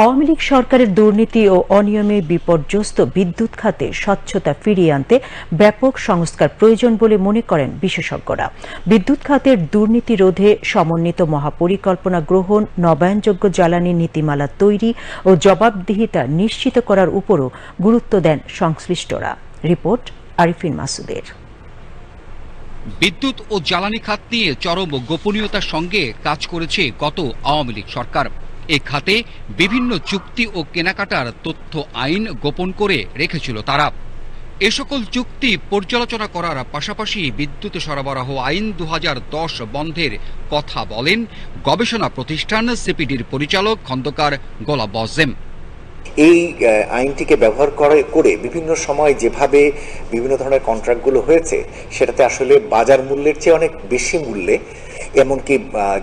আওয়ামী লীগ সরকারের দুর্নীতি ও অনিয়মে বিপর্যস্ত বিদ্যুৎ খাতে স্বচ্ছতা ফিরিয়ে আনতে ব্যাপক সংস্কার প্রয়োজন বলে মনে করেন বিশেষজ্ঞরা। বিদ্যুৎ খাতের দুর্নীতি রোধে সমন্বিত মহাপরিকল্পনা গ্রহণ, নবায়নযোগ্য জ্বালানি নীতিমালা তৈরি ও জবাবদিহিতা নিশ্চিত করার উপরও গুরুত্ব দেন সংশ্লিষ্টরা। রিপোর্ট আরিফিন মাসুদের। বিদ্যুৎ ও জ্বালানি খাত নিয়ে চরম গোপনীয়তার সঙ্গে কাজ করেছে গত আওয়ামী লীগ সরকার। এ খাতে বিভিন্ন চুক্তি ও কেনাকাটার তথ্য আইন গোপন করে রেখেছিল তারা। এ সকল চুক্তি পর্যালোচনা করার পাশাপাশি বিদ্যুৎ সরবরাহ আইন 2010 বন্ধের কথা বলেন গবেষণা প্রতিষ্ঠান সিপিডির পরিচালক খন্দকার গোলাম বজেম। এই আইনটিকে ব্যবহার করে বিভিন্ন সময় যেভাবে বিভিন্ন ধরনের কন্ট্রাক্টগুলো হয়েছে সেটাতে আসলে বাজার মূল্যের চেয়ে অনেক বেশি মূল্যে, এমনকি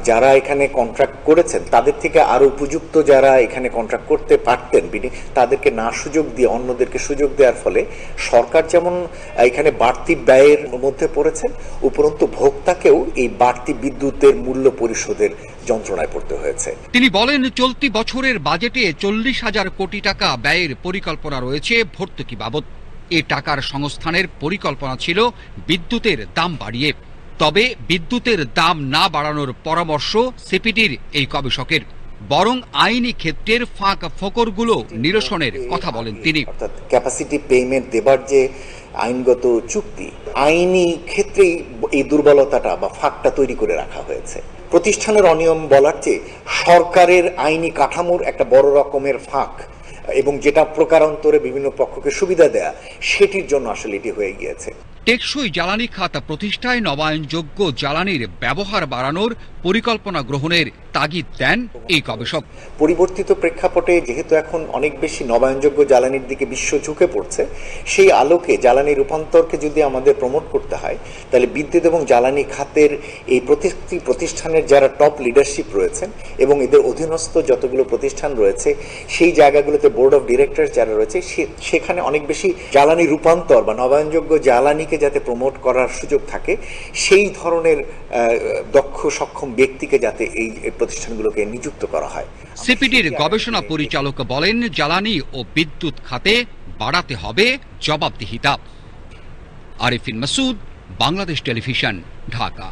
যারা এখানে কন্ট্রাক্ট করেছেন তাদের থেকে আরো উপযুক্ত যারা এখানে কন্ট্রাক্ট করতে পারতেন তাদেরকে না সুযোগ দিয়ে অন্যদেরকে সুযোগ দেওয়ার ফলে সরকার যেমন এখানে বাড়তি ব্যয়ের মধ্যে পড়েছেন, উপরন্তু ভোক্তাকেও এই বাড়তি বিদ্যুতের মূল্য পরিশোধের যন্ত্রণায় পড়তে হয়েছে। তিনি বলেন, চলতি বছরের বাজেটে 40,000 কোটি টাকা ব্যয়ের পরিকল্পনা রয়েছে ভর্তুকি বাবদ। এ টাকার সংস্থানের পরিকল্পনা ছিল বিদ্যুতের দাম বাড়িয়ে। তবে বিদ্যুতের দাম না বাড়ানোর পরামর্শ সিপিডির এই গবেষকের, বরং আইনি ক্ষেত্রের ফাঁক ফোকরগুলো নিরসনের কথা বলেন তিনি। অর্থাৎ ক্যাপাসিটি পেমেন্ট দেবার যে আইনগত চুক্তি, আইনি ক্ষেত্রেই এই দুর্বলতাটা বা ফাঁকটা তৈরি করে রাখা হয়েছে। প্রতিষ্ঠানের অনিয়ম বলার চেয়ে সরকারের আইনি কাঠামোর একটা বড় রকমের ফাঁক এবং যেটা প্রকারান্তরে বিভিন্ন পক্ষকে সুবিধা দেয়া, সেটির জন্য আসলে এটি হয়ে গিয়েছে। টেকসই জ্বালানি খাত প্রতিষ্ঠায় নবায়নযোগ্য জ্বালানির ব্যবহার বাড়ানোর পরিকল্পনা গ্রহণের তাগিদ দেন এই গবেষক। পরিবর্তিত প্রেক্ষাপটে যেহেতু এখন অনেক বেশি নবায়নযোগ্য জ্বালানির দিকে বিশ্ব ঝুঁকে পড়ছে, সেই আলোকে জ্বালানি রূপান্তরকে যদি আমাদের প্রমোট করতে হয়, তাহলে বিদ্যুৎ এবং জ্বালানি খাতের এই প্রতিটি প্রতিষ্ঠানের যারা টপ লিডারশিপ রয়েছেন এবং এদের অধীনস্থ যতগুলো প্রতিষ্ঠান রয়েছে, সেই জায়গাগুলোতে বোর্ড অফ ডিরেক্টর যারা রয়েছে, সেখানে অনেক বেশি জ্বালানি রূপান্তর বা নবায়নযোগ্য জ্বালানিকে যাতে প্রমোট করার সুযোগ থাকে, সেই ধরনের দক্ষ সক্ষম ব্যক্তিকে যাতে এই প্রতিষ্ঠানগুলোকে নিযুক্ত করা হয়। সিপিডির গবেষণা পরিচালক বলেন, জ্বালানি ও বিদ্যুৎ খাতে বাড়াতে হবে জবাবদিহিতা। আরিফিন মাসুদ, বাংলাদেশ টেলিভিশন, ঢাকা।